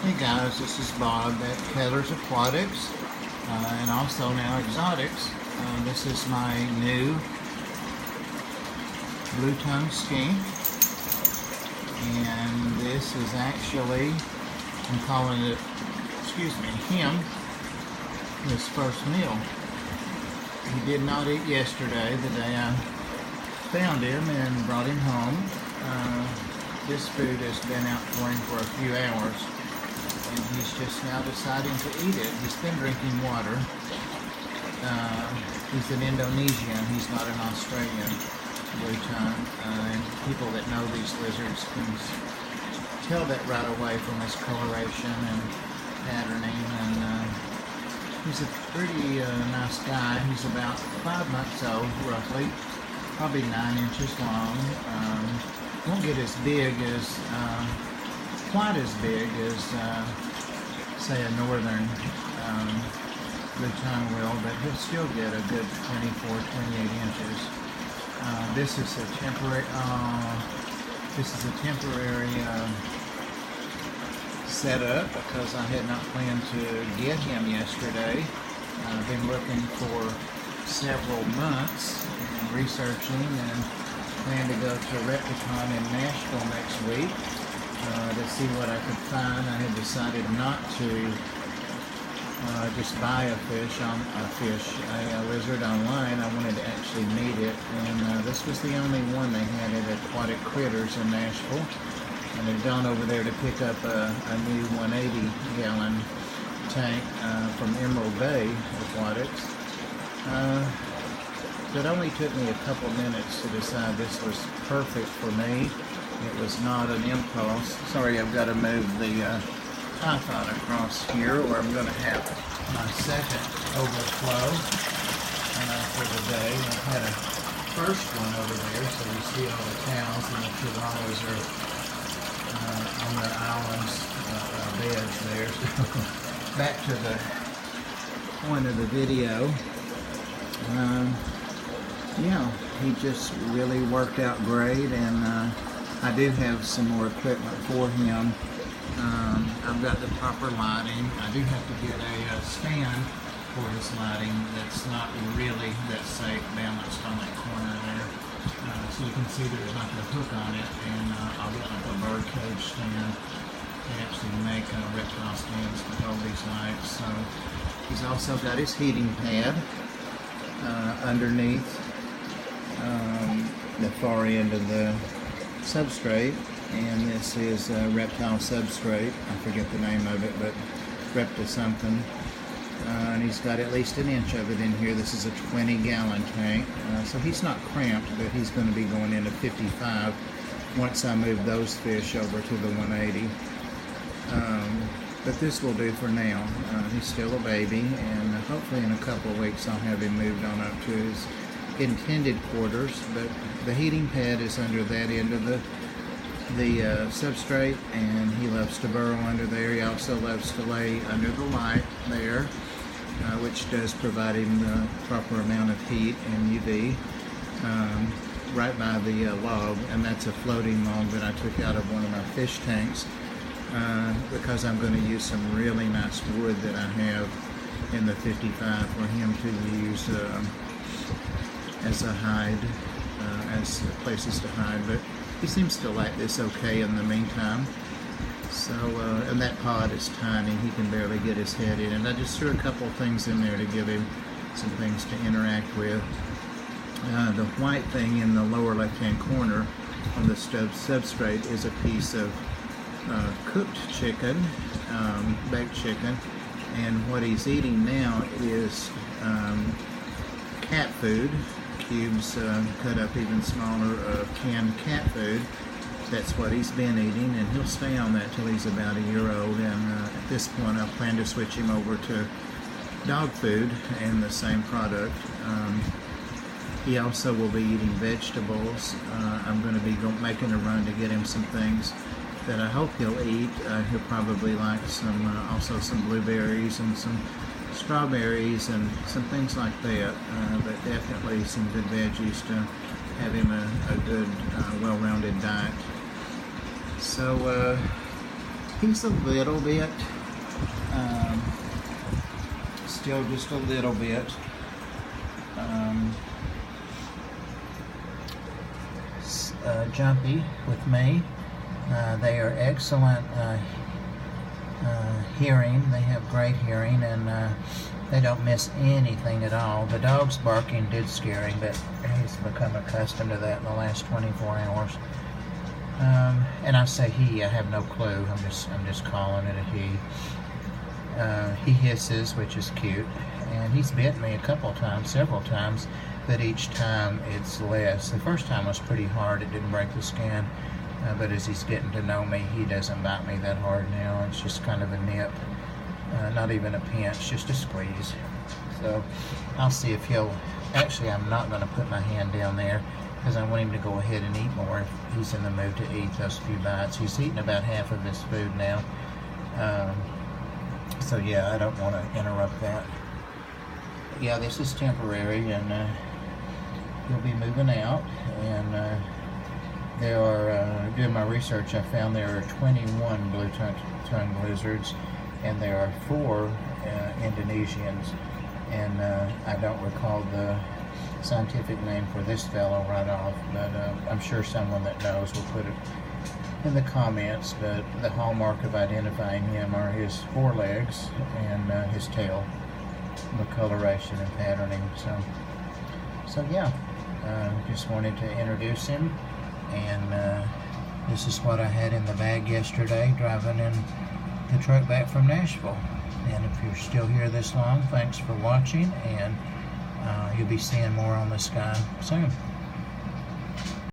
Hey guys, this is Bob at Keller's Aquatics and also now Exotics. This is my new Blue Tongue Skink, and this is actually, I'm calling it, him, his first meal. He did not eat yesterday, the day I found him and brought him home. This food has been out for him for a few hours, and he's just now deciding to eat it. He's been drinking water. He's an Indonesian, he's not an Australian blue tongue. And people that know these lizards can tell that right away from his coloration and patterning. And he's a pretty nice guy. He's about 5 months old, roughly, probably 9 inches long. Won't get as big as, quite as big as, say, a northern blue tongue will, but he'll still get a good 24, 28 inches. This is a temporary setup because I had not planned to get him yesterday. I've been looking for several months and researching, and plan to go to Repticon in Nashville next week to see what I could find. I had decided not to just buy a lizard online. I wanted to actually meet it, and this was the only one they had at Aquatic Critters in Nashville. And I've gone over there to pick up a new 180-gallon tank from Emerald Bay Aquatics. It only took me a couple minutes to decide this was perfect for me. It was not an impulse. Sorry, I've got to move the tripod across here, or I'm going to have my second overflow for the day. I've had a first one over there, so you see all the cows and the chihuahuas are on their islands, beds there. So back to the point of the video. Yeah, he just really worked out great, and I do have some more equipment for him. I've got the proper lighting. I do have to get a stand for his lighting that's not really that safe, balanced on that corner there. So you can see there's like a hook on it, and I'll get like a bird cage stand. They actually make reptile stands to hold these lights. So he's also got his heating pad underneath the far end of the substrate, and this is a reptile substrate. I forget the name of it, but Repta something. And he's got at least an inch of it in here. This is a 20-gallon tank, so he's not cramped, but he's going to be going into 55 once I move those fish over to the 180. But this will do for now. He's still a baby, and hopefully in a couple of weeks I'll have him moved on up to his intended quarters. But the heating pad is under that end of the substrate, and he loves to burrow under there. He also loves to lay under the light there, which does provide him the proper amount of heat and UV, right by the log, and that's a floating log that I took out of one of my fish tanks. Because I'm going to use some really nice wood that I have in the 55 for him to use as a hide, as places to hide. But he seems to like this okay in the meantime. So, and that pod is tiny. He can barely get his head in. And I just threw a couple things in there to give him some things to interact with. The white thing in the lower left-hand corner on the substrate is a piece of cooked chicken, baked chicken, and what he's eating now is cat food, cubes cut up even smaller of canned cat food. That's what he's been eating, and he'll stay on that till he's about a year old. And at this point I plan to switch him over to dog food and the same product. He also will be eating vegetables. I'm going to be making a run to get him some things that I hope he'll eat. He'll probably like also some blueberries and some strawberries and some things like that, but definitely some good veggies to have him a good, well-rounded diet. So He's a little bit, still just a little bit, jumpy with me. They are excellent hearing. They have great hearing, and they don't miss anything at all. The dog's barking did scare him, but he's become accustomed to that in the last 24 hours. And I say he, I have no clue. I'm just calling it a he. He hisses, which is cute, and he's bit me a couple times, several times, but each time it's less. The first time was pretty hard. It didn't break the skin, but as he's getting to know me, he doesn't bite me that hard now. It's just kind of a nip, not even a pinch, just a squeeze. So I'll see if he'll, actually I'm not going to put my hand down there because I want him to go ahead and eat more if he's in the mood to eat those few bites. He's eaten about half of his food now. So yeah, I don't want to interrupt that. But yeah, this is temporary, and he'll be moving out. And there are, doing my research, I found there are 21 blue tongue lizards, and there are 4 Indonesians. And I don't recall the scientific name for this fellow right off, but I'm sure someone that knows will put it in the comments. But the hallmark of identifying him are his forelegs and his tail, the coloration and patterning. So yeah, just wanted to introduce him, and this is what I had in the bag yesterday driving in the truck back from Nashville. And if you're still here this long, thanks for watching, and you'll be seeing more on this guy soon.